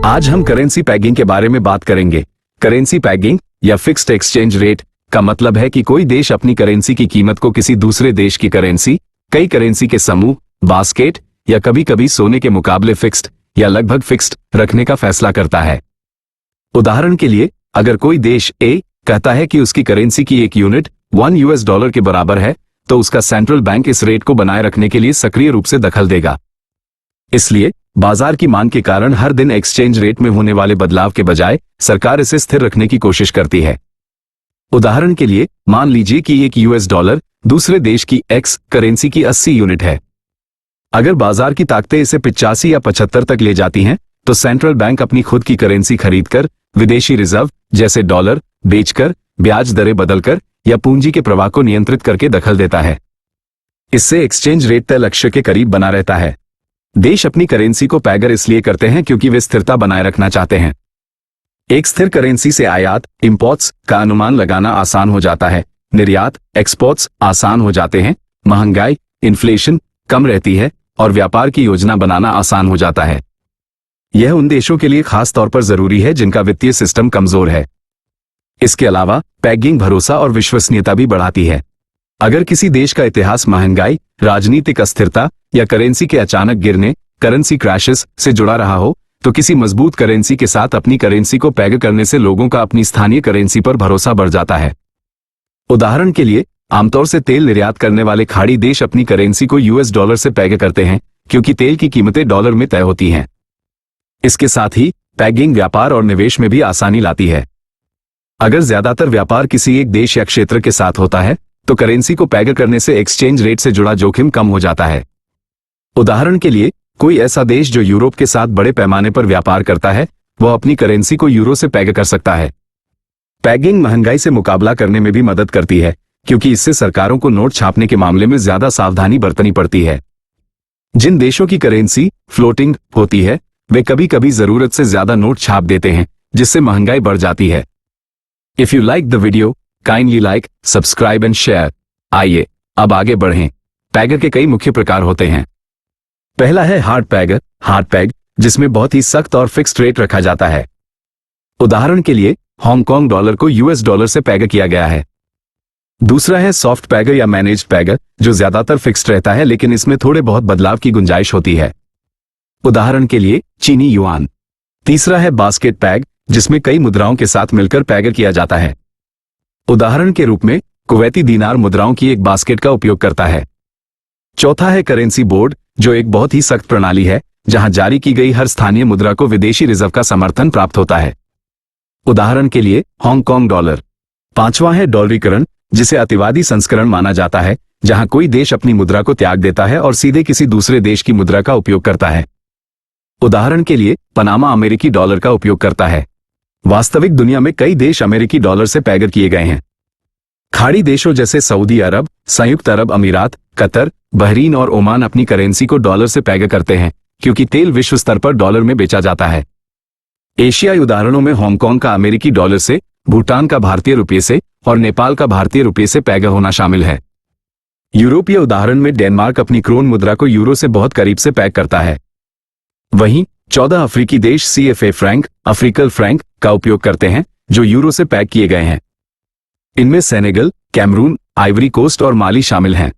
आज हम currency paging के बारे में बात करेंगे। करेंसी पैगिंग या फिक्स्ड एक्सचेंज रेट का मतलब है कि कोई देश अपनी करेंसी की कीमत को किसी दूसरे देश की करेंसी, कई करेंसी के समूह, बास्केट या कभी कभी सोने के मुकाबले फिक्स्ड या लगभग फिक्स्ड रखने का फैसला करता है। उदाहरण के लिए, अगर कोई देश ए कहता है कि उसकी करेंसी की एक यूनिट $1 के बराबर है, तो उसका सेंट्रल बैंक इस रेट को बनाए रखने के लिए सक्रिय रूप से दखल देगा। इसलिए बाजार की मांग के कारण हर दिन एक्सचेंज रेट में होने वाले बदलाव के बजाय सरकार इसे स्थिर रखने की कोशिश करती है। उदाहरण के लिए, मान लीजिए कि एक $1 दूसरे देश की एक्स करेंसी की 80 यूनिट है। अगर बाजार की ताकतें इसे 85 या 75 तक ले जाती हैं, तो सेंट्रल बैंक अपनी खुद की करेंसी खरीदकर, विदेशी रिजर्व जैसे डॉलर बेचकर, ब्याज दरें बदलकर या पूंजी के प्रवाह को नियंत्रित करके दखल देता है। इससे एक्सचेंज रेट तय लक्ष्य के करीब बना रहता है। देश अपनी करेंसी को पैगर इसलिए करते हैं क्योंकि वे स्थिरता बनाए रखना चाहते हैं। एक स्थिर करेंसी से आयात इंपोर्ट्स का अनुमान लगाना आसान हो जाता है, निर्यात एक्सपोर्ट्स आसान हो जाते हैं, महंगाई इन्फ्लेशन कम रहती है और व्यापार की योजना बनाना आसान हो जाता है। यह उन देशों के लिए खास तौर पर जरूरी है जिनका वित्तीय सिस्टम कमजोर है। इसके अलावा पैगिंग भरोसा और विश्वसनीयता भी बढ़ाती है। अगर किसी देश का इतिहास महंगाई, राजनीतिक अस्थिरता या करेंसी के अचानक गिरने, करेंसी क्रैशेस से जुड़ा रहा हो, तो किसी मजबूत करेंसी के साथ अपनी करेंसी को पैग करने से लोगों का अपनी स्थानीय करेंसी पर भरोसा बढ़ जाता है। उदाहरण के लिए, आमतौर से तेल निर्यात करने वाले खाड़ी देश अपनी करेंसी को $, से पैग करते हैं क्योंकि तेल की कीमतें डॉलर में तय होती हैं। इसके साथ ही पैगिंग व्यापार और निवेश में भी आसानी लाती है। अगर ज्यादातर व्यापार किसी एक देश या क्षेत्र के साथ होता है, तो करेंसी को पैग करने से एक्सचेंज रेट से जुड़ा जोखिम कम हो जाता है। उदाहरण के लिए, कोई ऐसा देश जो यूरोप के साथ बड़े पैमाने पर व्यापार करता है, वह अपनी करेंसी को यूरो से पैग कर सकता है। पैगिंग महंगाई से मुकाबला करने में भी मदद करती है, क्योंकि इससे सरकारों को नोट छापने के मामले में ज्यादा सावधानी बरतनी पड़ती है। जिन देशों की करेंसी फ्लोटिंग होती है, वे कभी कभी जरूरत से ज्यादा नोट छाप देते हैं, जिससे महंगाई बढ़ जाती है। If you like the video, kindly like, subscribe and share. आइए अब आगे बढ़ें। पैगर के कई मुख्य प्रकार होते हैं। पहला है हार्ड पैगर, हार्ड पैग, जिसमें बहुत ही सख्त और फिक्स्ड रेट रखा जाता है। उदाहरण के लिए, हांगकांग डॉलर को $, से पैग किया गया है। दूसरा है सॉफ्ट पैगर या मैनेज्ड पैगर, जो ज्यादातर फिक्स्ड रहता है, लेकिन इसमें थोड़े बहुत बदलाव की गुंजाइश होती है। उदाहरण के लिए, चीनी युआन। तीसरा है बास्केट पैग, जिसमें कई मुद्राओं के साथ मिलकर पैगर किया जाता है। उदाहरण के रूप में, कुवैती दीनार मुद्राओं की एक बास्केट का उपयोग करता है। चौथा है करेंसी बोर्ड, जो एक बहुत ही सख्त प्रणाली है, जहां जारी की गई हर स्थानीय मुद्रा को विदेशी रिजर्व का समर्थन प्राप्त होता है। उदाहरण के लिए, हांगकांग डॉलर। पांचवा है डॉलरीकरण, जिसे अतिवादी संस्करण माना जाता है, जहां कोई देश अपनी मुद्रा को त्याग देता है और सीधे किसी दूसरे देश की मुद्रा का उपयोग करता है। उदाहरण के लिए, पनामा अमेरिकी डॉलर का उपयोग करता है। वास्तविक दुनिया में कई देश अमेरिकी डॉलर से पैगर किए गए हैं। खाड़ी देशों जैसे सऊदी अरब, संयुक्त अरब अमीरात, कतर, बहरीन और ओमान अपनी करेंसी को डॉलर से पैगर करते हैं, क्योंकि तेल विश्व स्तर पर डॉलर में बेचा जाता है। एशियाई उदाहरणों में हांगकांग का अमेरिकी डॉलर से, भूटान का भारतीय रुपये से और नेपाल का भारतीय रुपये से पैगर होना शामिल है। यूरोपीय उदाहरण में डेनमार्क अपनी क्रोन मुद्रा को यूरो से बहुत करीब से पैग करता है। वहीं 14 अफ्रीकी देश CFA फ्रैंक, अफ्रीकन फ्रैंक का उपयोग करते हैं, जो यूरो से पैग किए गए हैं। इनमें सेनेगल, कैमरून, आइवरी कोस्ट और माली शामिल हैं।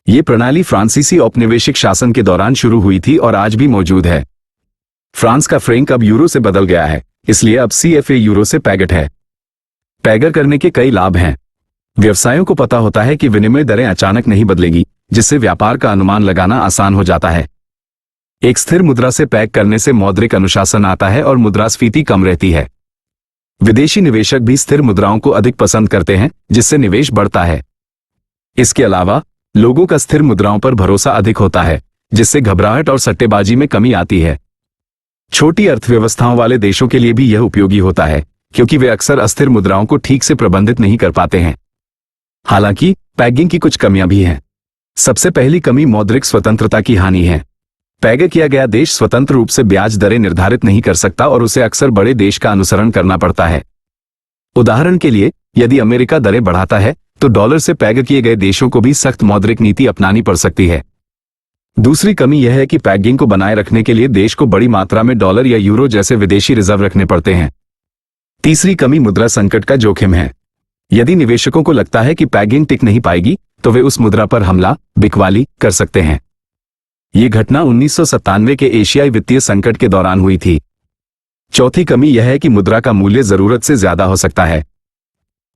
ये प्रणाली फ्रांसीसी औपनिवेशिक शासन के दौरान शुरू हुई थी और आज भी मौजूद है। फ्रांस का फ्रैंक अब यूरो से बदल गया है, इसलिए अब CFA यूरो से पैगड है। पैगर करने के कई लाभ हैं। व्यवसायों को पता होता है कि विनिमय दरें अचानक नहीं बदलेगी, जिससे व्यापार का अनुमान लगाना आसान हो जाता है। एक स्थिर मुद्रा से पैग करने से मौद्रिक अनुशासन आता है और मुद्रास्फीति कम रहती है। विदेशी निवेशक भी स्थिर मुद्राओं को अधिक पसंद करते हैं, जिससे निवेश बढ़ता है। इसके अलावा लोगों का स्थिर मुद्राओं पर भरोसा अधिक होता है, जिससे घबराहट और सट्टेबाजी में कमी आती है। छोटी अर्थव्यवस्थाओं वाले देशों के लिए भी यह उपयोगी होता है, क्योंकि वे अक्सर अस्थिर मुद्राओं को ठीक से प्रबंधित नहीं कर पाते हैं। हालांकि पैगिंग की कुछ कमियां भी हैं। सबसे पहली कमी मौद्रिक स्वतंत्रता की हानि है। पैग किया गया देश स्वतंत्र रूप से ब्याज दरें निर्धारित नहीं कर सकता और उसे अक्सर बड़े देश का अनुसरण करना पड़ता है। उदाहरण के लिए, यदि अमेरिका दरें बढ़ाता है, तो डॉलर से पैग किए गए देशों को भी सख्त मौद्रिक नीति अपनानी पड़ सकती है। दूसरी कमी यह है कि पैगिंग को बनाए रखने के लिए देश को बड़ी मात्रा में डॉलर या यूरो जैसे विदेशी रिजर्व रखने पड़ते हैं। तीसरी कमी मुद्रा संकट का जोखिम है। यदि निवेशकों को लगता है कि पैगिंग टिक नहीं पाएगी तो वे उस मुद्रा पर हमला, बिकवाली कर सकते हैं। ये घटना 1997 के एशियाई वित्तीय संकट के दौरान हुई थी। चौथी कमी यह है कि मुद्रा का मूल्य जरूरत से ज्यादा हो सकता है।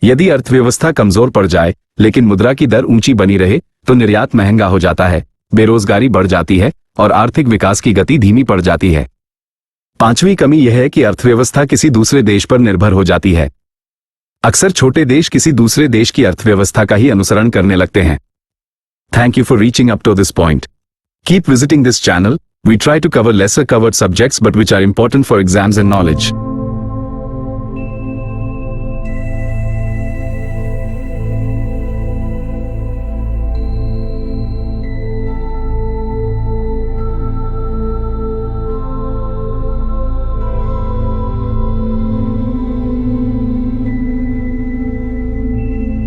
यदि अर्थव्यवस्था कमजोर पड़ जाए लेकिन मुद्रा की दर ऊंची बनी रहे तो निर्यात महंगा हो जाता है, बेरोजगारी बढ़ जाती है और आर्थिक विकास की गति धीमी पड़ जाती है। पांचवी कमी यह है कि अर्थव्यवस्था किसी दूसरे देश पर निर्भर हो जाती है। अक्सर छोटे देश किसी दूसरे देश की अर्थव्यवस्था का ही अनुसरण करने लगते हैं। Thank you for reaching up to this point. Keep visiting this channel. We try to cover lesser covered subjects but which are important for exams and knowledge.